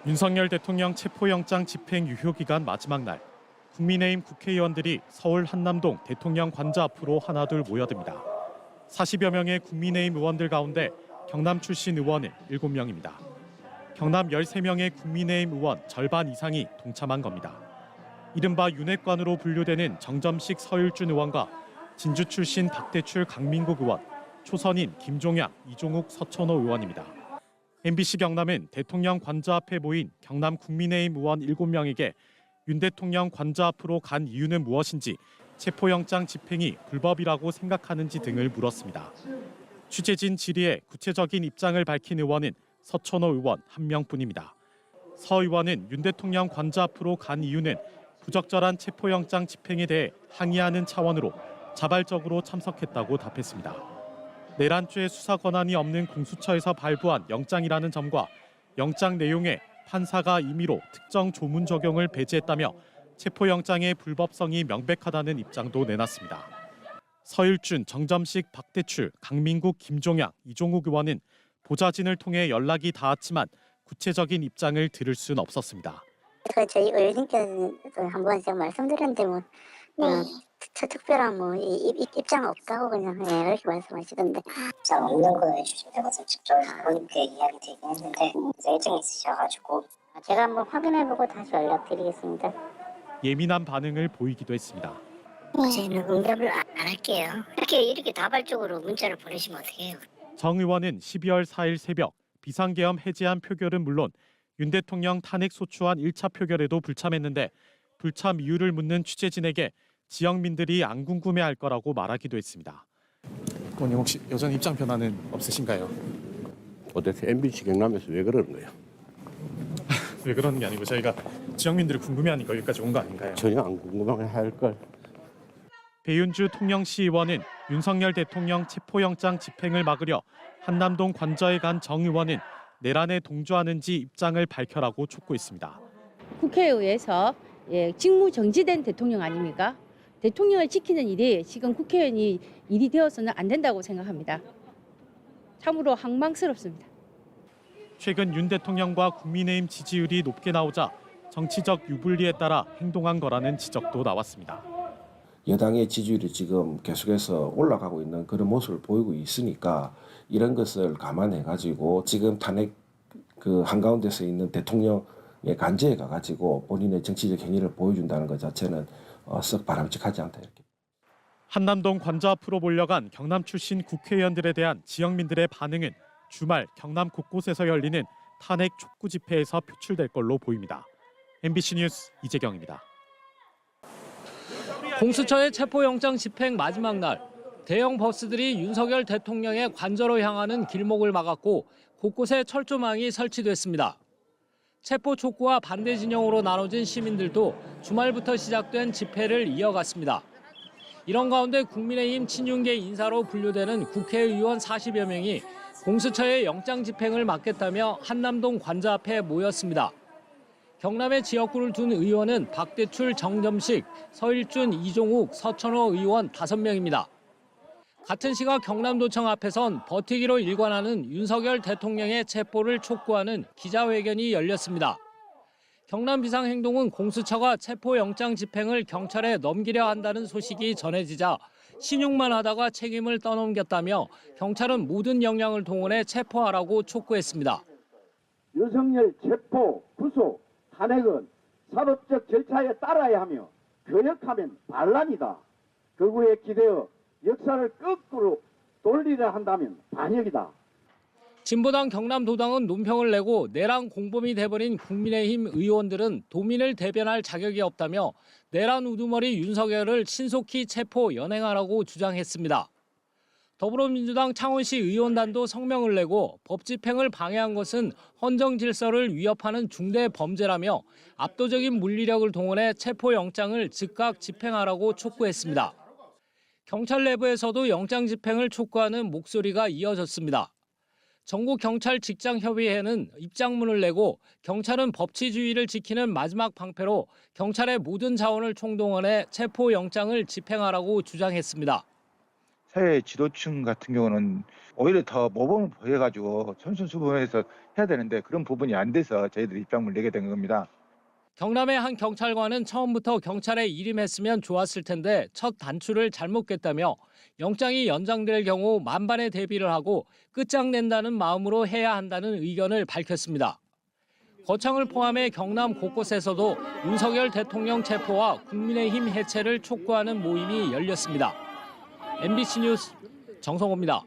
윤석열 대통령 체포영장 집행 유효기간 마지막 날, 국민의힘 국회의원들이 서울 한남동 대통령 관저 앞으로 하나둘 모여듭니다. 40여 명의 국민의힘 의원들 가운데 경남 출신 의원은 7명입니다. 경남 13명의 국민의힘 의원 절반 이상이 동참한 겁니다. 이른바 윤핵관으로 분류되는 정점식 서일준 의원과 진주 출신 박대출 강민국 의원, 초선인 김종양, 이종욱 서천호 의원입니다. MBC 경남은 대통령 관저 앞에 모인 경남 국민의힘 의원 7명에게 윤 대통령 관저 앞으로 간 이유는 무엇인지, 체포영장 집행이 불법이라고 생각하는지 등을 물었습니다. 취재진 질의에 구체적인 입장을 밝힌 의원은 서천호 의원 1명뿐입니다. 서 의원은 윤 대통령 관저 앞으로 간 이유는 부적절한 체포영장 집행에 대해 항의하는 차원으로 자발적으로 참석했다고 답했습니다. 내란죄 수사 권한이 없는 공수처에서 발부한 영장이라는 점과 영장 내용에 판사가 임의로 특정 조문 적용을 배제했다며 체포영장의 불법성이 명백하다는 입장도 내놨습니다. 서일준, 정점식, 박대출, 강민국, 김종양, 이종욱 의원은 보좌진을 통해 연락이 닿았지만 구체적인 입장을 들을 수는 없었습니다. 저희 의원님께서 한번 제가 말씀드렸는데 특별한 입장 없다고 그냥 그렇게 말씀하시던데. 입장 없는 거에 주신다고 직접 의원님께 이야기 드리긴 했는데 일정이 있으셔가지고 제가 한번 확인해보고 다시 연락드리겠습니다. 예민한 반응을 보이기도 했습니다. 저희는 응답을 안 할게요. 이렇게 다발적으로 문자를 보내시면 어떡해요? 정 의원은 12월 4일 새벽 비상계엄 해제안 표결은 물론 윤 대통령 탄핵 소추안 1차 표결에도 불참했는데 불참 이유를 묻는 취재진에게 지역민들이 안 궁금해할 거라고 말하기도 했습니다. 의원님 혹시 여전히 입장 변화는 없으신가요? 도대체 MBC 경남에서 왜 그러는 거예요? 왜 그러는 게 아니고 저희가 지역민들이 궁금해하니까 여기까지 온 거 아닌가요? 전혀 안 궁금해할 걸. 배윤주 통영시 의원은 윤석열 대통령 체포영장 집행을 막으려 한남동 관저에 간 정 의원은 내란에 동조하는지 입장을 밝혀라고 촉구했습니다. 국회에 의해서 직무 정지된 대통령 아닙니까? 대통령을 지키는 일이 지금 국회의원이 일이 되어서는 안 된다고 생각합니다. 참으로 황망스럽습니다. 최근 윤 대통령과 국민의힘 지지율이 높게 나오자 정치적 유불리에 따라 행동한 거라는 지적도 나왔습니다. 여당의 지지율이 지금 계속해서 올라가고 있는 그런 모습을 보이고 있으니까 이런 것을 감안해가지고 지금 탄핵 한가운데서 있는 대통령의 간제에 가가지고 본인의 정치적 행위를 보여준다는 것 자체는 썩 바람직하지 않다 이렇게. 한남동 관저 앞으로 몰려간 경남 출신 국회의원들에 대한 지역민들의 반응은 주말 경남 곳곳에서 열리는 탄핵 촉구 집회에서 표출될 걸로 보입니다. MBC 뉴스 이재경입니다. 공수처의 체포영장 집행 마지막 날, 대형 버스들이 윤석열 대통령의 관저로 향하는 길목을 막았고 곳곳에 철조망이 설치됐습니다. 체포 촉구와 반대 진영으로 나눠진 시민들도 주말부터 시작된 집회를 이어갔습니다. 이런 가운데 국민의힘 친윤계 인사로 분류되는 국회의원 40여 명이 공수처의 영장 집행을 막겠다며 한남동 관저 앞에 모였습니다. 경남의 지역구를 둔 의원은 박대출, 정점식, 서일준, 이종욱, 서천호 의원 5명입니다. 같은 시각 경남도청 앞에선 버티기로 일관하는 윤석열 대통령의 체포를 촉구하는 기자회견이 열렸습니다. 경남 비상행동은 공수처가 체포영장 집행을 경찰에 넘기려 한다는 소식이 전해지자 신용만 하다가 책임을 떠넘겼다며 경찰은 모든 역량을 동원해 체포하라고 촉구했습니다. 윤석열 체포, 구속, 탄핵은 사법적 절차에 따라야 하며 거역하면 반란이다. 극우에 기대어 역사를 거꾸로 돌리려 한다면 반역이다. 진보당 경남도당은 논평을 내고 내란 공범이 돼버린 국민의힘 의원들은 도민을 대변할 자격이 없다며 내란 우두머리 윤석열을 신속히 체포 연행하라고 주장했습니다. 더불어민주당 창원시 의원단도 성명을 내고 법 집행을 방해한 것은 헌정 질서를 위협하는 중대 범죄라며 압도적인 물리력을 동원해 체포영장을 즉각 집행하라고 촉구했습니다. 경찰 내부에서도 영장 집행을 촉구하는 목소리가 이어졌습니다. 전국경찰직장협의회는 입장문을 내고 경찰은 법치주의를 지키는 마지막 방패로 경찰의 모든 자원을 총동원해 체포영장을 집행하라고 주장했습니다. 사회 지도층 같은 경우는 오히려 더 모범을 보여가지고 선순수범해서 해야 되는데 그런 부분이 안 돼서 저희들이 입장을 내게 된 겁니다. 경남의 한 경찰관은 처음부터 경찰에 일임했으면 좋았을 텐데 첫 단추를 잘못 깼다며 영장이 연장될 경우 만반의 대비를 하고 끝장낸다는 마음으로 해야 한다는 의견을 밝혔습니다. 거창을 포함해 경남 곳곳에서도 윤석열 대통령 체포와 국민의힘 해체를 촉구하는 모임이 열렸습니다. MBC 뉴스 정성호입니다.